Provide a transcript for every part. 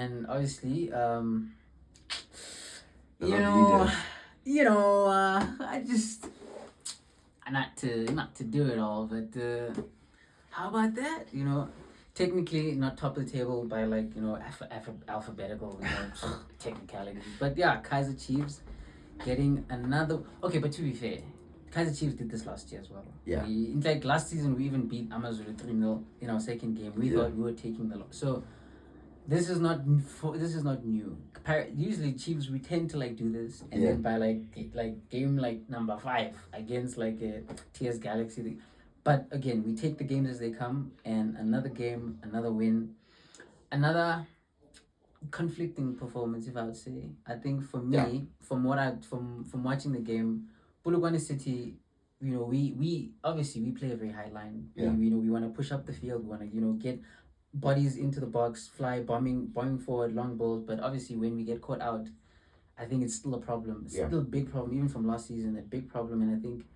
and obviously, They're you not know, leaders. I just not to do it all, but how about that? Technically not top of the table by like alphabetical technicalities, but yeah, Kaizer Chiefs getting another. Okay, but to be fair, Kaizer Chiefs did this last year as well. Yeah. In fact, last season we even beat Amazulu 3-0 in our second game. We thought we were taking the loss. So this is not new. Usually Chiefs we tend to like do this, and then by like game like number 5 against like a TS Galaxy, but again we take the games as they come, and another game, another win, another conflicting performance, if I would say. I think for me, from watching the game, Polokwane City, we obviously we play a very high line. Yeah. We want to push up the field. We want to get bodies into the box, fly, bombing forward, long balls. But obviously, when we get caught out, I think it's still a problem. It's still a big problem, even from last season, a big problem. And I think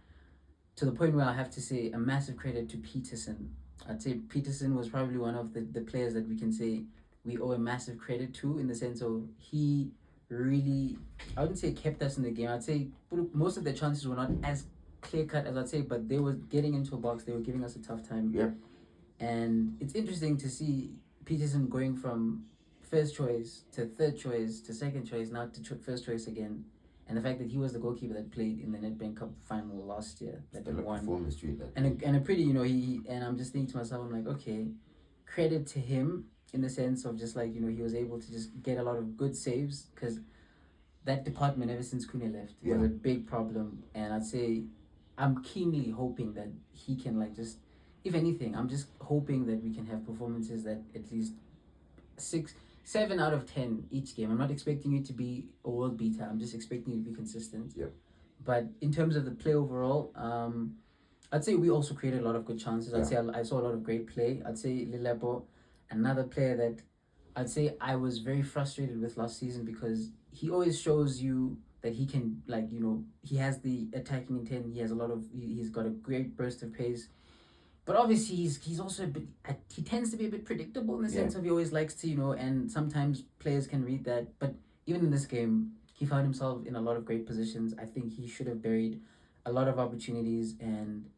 to the point where I have to say a massive credit to Peterson. I'd say Peterson was probably one of the players that we can say we owe a massive credit to, in the sense of he really, I wouldn't say kept us in the game. I'd say most of the chances were not as clear cut as I'd say, but they were getting into a box. They were giving us a tough time. Yeah. And it's interesting to see Peterson going from first choice to third choice to second choice, now to first choice again. And the fact that he was the goalkeeper that played in the Nedbank Cup final last year, that we won. And a pretty, and I'm just thinking to myself, I'm like, okay, credit to him in the sense of just like, he was able to just get a lot of good saves, because that department ever since Kune left was a big problem. And I'd say I'm keenly hoping that he can like just, if anything, I'm just hoping that we can have performances that at least 7 out of 10 each game. I'm not expecting you to be a world beater. I'm just expecting you to be consistent. Yeah. But in terms of the play overall, I'd say we also created a lot of good chances. I'd say I saw a lot of great play. I'd say Lilebo, another player that I'd say I was very frustrated with last season, because he always shows you that he can, like, he has the attacking intent. He has he's got a great burst of pace. But obviously, he's also a bit. He tends to be a bit predictable in the sense of he always likes to, and sometimes players can read that. But even in this game, he found himself in a lot of great positions. I think he should have buried a lot of opportunities. And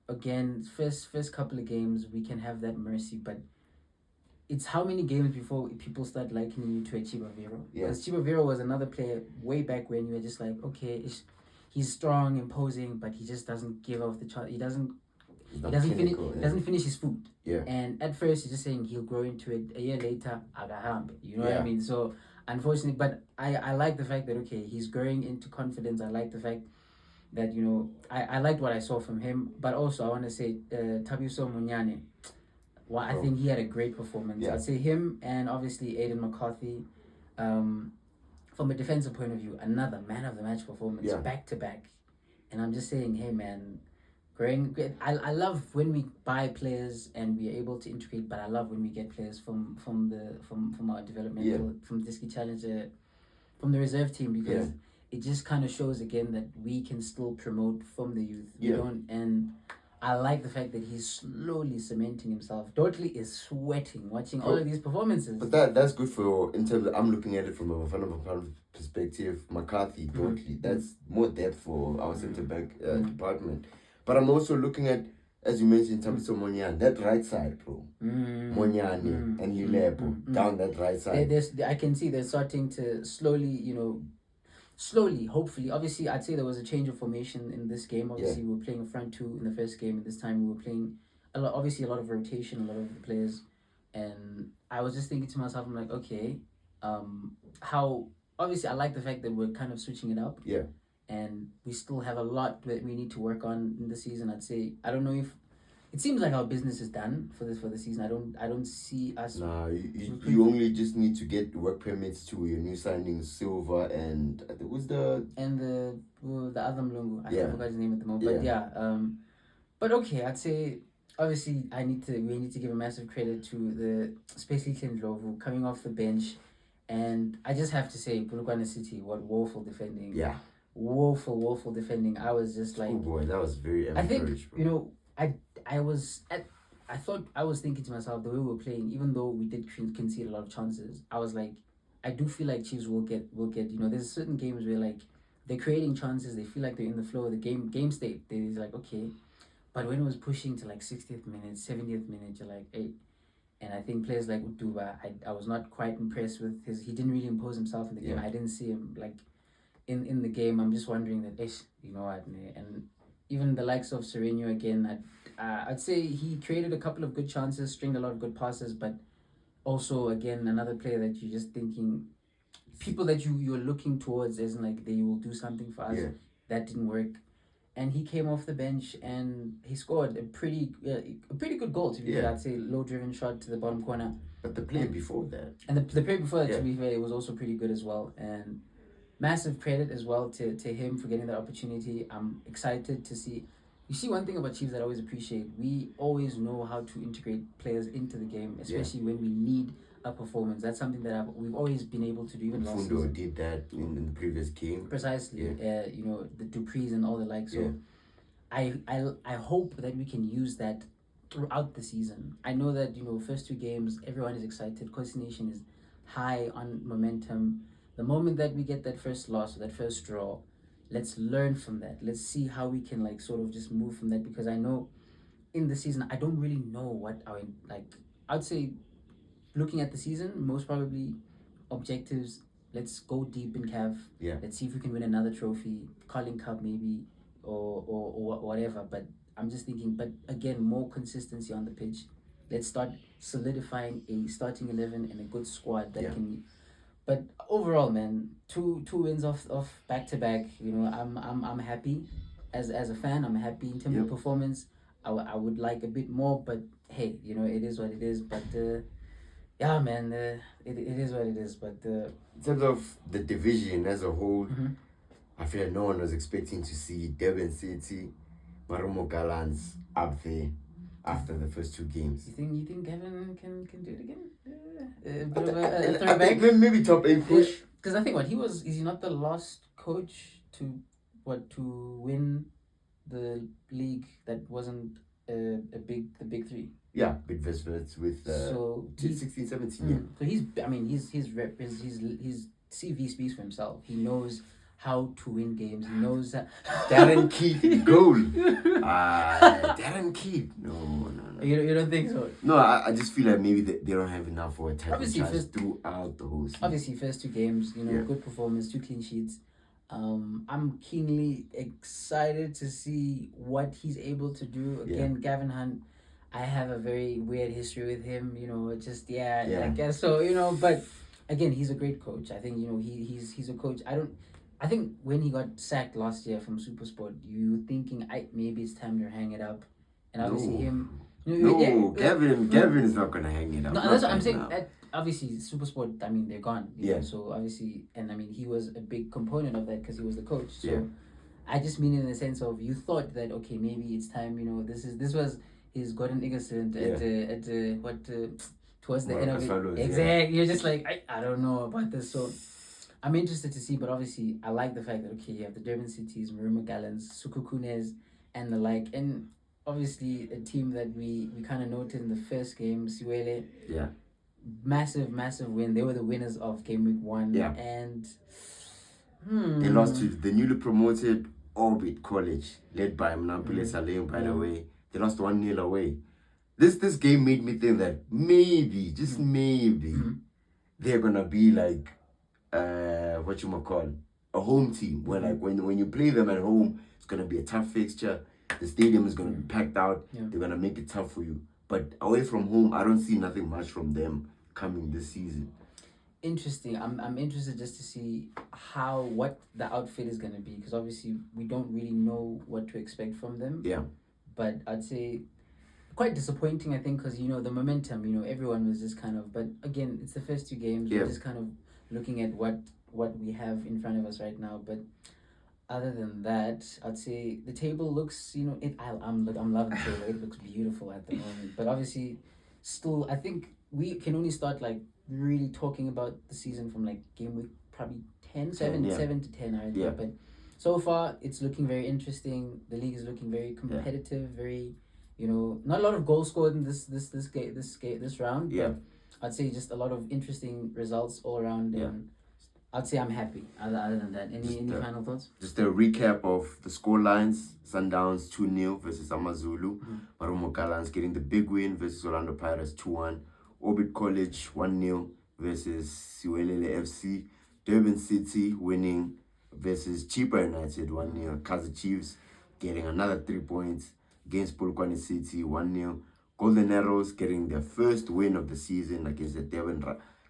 again, first couple of games, we can have that mercy. But it's how many games before people start likening you to a Chiba Vero? Because Chiba Vero was another player way back when you were just like, okay, he's strong, imposing, but he just doesn't give off the chance. He doesn't finish his food. Yeah. And at first he's just saying he'll grow into it. A year later, you know what I mean? So unfortunately, but I like the fact that he's growing into confidence. I like the fact that I liked what I saw from him. But also I want to say Tabuso Munyane. Well, I think he had a great performance. Yeah. I'd say him, and obviously Aiden McCarthy. From a defensive point of view, another man of the match performance, back to back. And I'm just saying, hey man, great. I love when we buy players and we're able to integrate, but I love when we get players from our developmental, from Diski Challenger, from the reserve team, because it just kind of shows again that we can still promote from the youth. And I like the fact that he's slowly cementing himself. Dudley is sweating watching all of these performances. But that's good in terms of, I'm looking at it from a fundamental perspective. McCarthy, Dudley, that's more depth for our centre back department. But I'm also looking at, as you mentioned, Tabiso Monyane, that right side, bro. Monyane and Lilebo down that right side. I can see they're starting to slowly, hopefully. Obviously, I'd say there was a change of formation in this game. Obviously, we were playing a front two in the first game, and this time we were playing a lot of rotation, a lot of the players. And I was just thinking to myself, I'm like, okay, how, obviously, I like the fact that we're kind of switching it up. Yeah. And we still have a lot that we need to work on in the season. I'd say, I don't know if it seems like our business is done for the season. I don't see us. Nah, you only just need to get work permits to your new signings, Silva and who's the other Mlungu. I forgot his name at the moment. But but okay, I'd say obviously we need to give a massive credit to the Spacely Ndlovu coming off the bench, and I just have to say Polokwane City, what woeful defending. Yeah. Woeful defending. I was just like, oh boy, that was very I think, I was at I was thinking to myself, the way we were playing, even though we did concede a lot of chances, I was like, I do feel like Chiefs will get. There's certain games where like they're creating chances, they feel like they're in the flow of the game state. They're like, okay, but when it was pushing to like 60th minute, 70th minute, you're like, hey. And I think players like Utuba, I was not quite impressed with his. He didn't really impose himself in the game. I didn't see him like in the game. I'm just wondering that, you know what, and even the likes of Sereno again. I'd say he created a couple of good chances, stringed a lot of good passes, but also again another player that you're just thinking, people that you're looking towards as in like they will do something for us. That didn't work. And he came off the bench and he scored a pretty good goal, to be fair. I'd say low driven shot to the bottom corner. But the play before that. And the play before that, to be fair, it was also pretty good as well. And massive credit as well to him for getting that opportunity. I'm excited to see. You see, one thing about Chiefs that I always appreciate, we always know how to integrate players into the game, especially when we need a performance. That's something that we've always been able to do. Even last season. Did that in the previous game. Precisely. The Duprees and all the like. So I hope that we can use that throughout the season. I know that, first 2 games, everyone is excited. Coast Nation is high on momentum. The moment that we get that first loss or that first draw, let's learn from that. Let's see how we can like sort of just move from that, because I know in the season I don't really know what I'd say looking at the season, most probably objectives, let's go deep in CAF. Let's see if we can win another trophy, Carling Cup maybe, or whatever. But I'm just thinking, but again, more consistency on the pitch. Let's start solidifying a starting 11 and a good squad that can. But overall, man, two wins off back to back. I'm happy as a fan. I'm happy in terms of performance. I would like a bit more, but hey, it is what it is. But yeah, man, it is what it is. But in terms of the division as a whole, I feel like no one was expecting to see Durban City, Marumo Gallants up there after the first 2 games. You think Gavin can do it again? A bit of a throwback? Maybe top 8 push. Because I think is he not the last coach to win the league that wasn't the big 3? Yeah, big visits with 16, 17. So his CV speaks for himself. He knows how to win games. He knows that. Darren Keith goal. Darren Keith. No. You don't think so? No, I just feel like maybe they don't have enough for attacking obviously throughout the whole season. Obviously, first 2 games, good performance, 2 clean sheets. I'm keenly excited to see what he's able to do. Again, Gavin Hunt, I have a very weird history with him, I guess so, but again, he's a great coach. I think, he's a coach. I think when he got sacked last year from SuperSport, you were thinking, maybe it's time to hang it up. And obviously Gavin is not going to hang it up. No, that's what I'm saying. Obviously, SuperSport, they're gone. So obviously, and he was a big component of that because he was the coach. So I just mean in the sense of, you thought that, okay, maybe it's time, this was his Gordon Iggerson towards the end of it. Exactly. You're just like, I don't know about this. So I'm interested to see, but obviously I like the fact that, okay, you have the Durban Cities, Maruma Gallants, Sukukunes, and the like. And obviously a team that we kind of noted in the first game, Siwele. Yeah. Massive win. They were the winners of game week 1. Yeah. And they lost to the newly promoted Orbit College, led by Mnampule Salem, by the way. They lost 1-0 away. This game made me think that maybe, just maybe, they're gonna be like a home team, where like when you play them at home, it's gonna be a tough fixture. The stadium is gonna be packed out. They're gonna make it tough for you. But away from home, I don't see nothing much from them coming this season. Interesting. I'm interested just to see what the outfit is gonna be, because obviously we don't really know what to expect from them. Yeah. But I'd say quite disappointing, I think, because the momentum. Everyone was just kind of. But again, it's the first 2 games. We're just kind of looking at what we have in front of us right now. But other than that, I'd say the table looks. I'm loving the table. It looks beautiful at the moment. But obviously, still, I think we can only start like really talking about the season from like game week probably 7 to 10. I think. But so far, it's looking very interesting. The league is looking very competitive, very not a lot of goals scored in this round. Yeah. But I'd say just a lot of interesting results all around. Yeah. And I'd say I'm happy. Other than that, any final thoughts? Just a recap of the score lines. Sundowns 2-0 versus AmaZulu. Marumo Gallants getting the big win versus Orlando Pirates 2-1. Orbit College 1-0 versus Siwelele FC. Durban City winning versus Chipa United 1-0. Kaizer Chiefs getting another 3 points against Polokwane City 1-0. Golden Arrows getting their first win of the season against the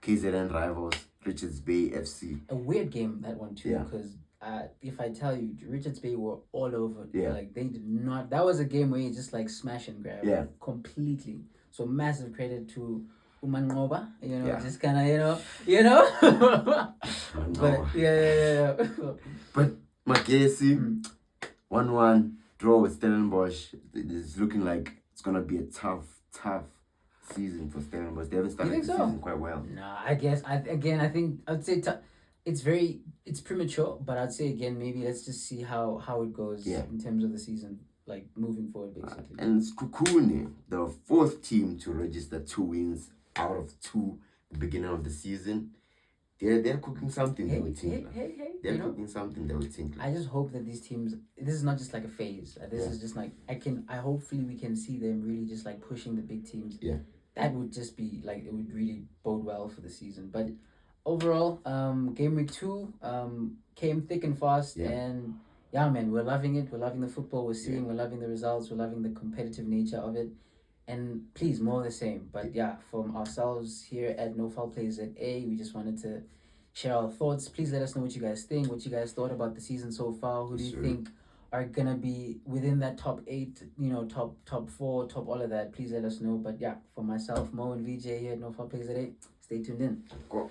KZN rivals Richards Bay FC. A weird game, that one too, because if I tell you, Richards Bay were all over. Like, they did not. That was a game where you just like smash and grab completely. So massive credit to Umangoba, just kind of, But yeah. But Makesi, 1-1 draw with Stellenbosch. It's looking like it's gonna be a tough season for Stellenbosch. They haven't started the season quite well. No, I guess I think I'd say it's premature, but I'd say again maybe let's just see how it goes in terms of the season, like moving forward basically. And Skukune, the fourth team to register 2 wins out of 2 the beginning of the season. They're cooking something. They would think. They're cooking something. They would think. I just hope that these teams. This is not just like a phase. This is just like I hopefully we can see them really just like pushing the big teams. Yeah. That would just be like, it would really bode well for the season. But overall, game week 2 came thick and fast, and man, we're loving it. We're loving the football we're seeing. We're loving the results. We're loving the competitive nature of it. And please, more of the same. But from ourselves here at No Foul Plays ZA, we just wanted to share our thoughts. Please let us know what you guys think, what you guys thought about the season so far. Who do you think are gonna be within that top 8, top 4, top all of that? Please let us know. But for myself, Mo and VJ here at No Foul Plays ZA, stay tuned in. Cool.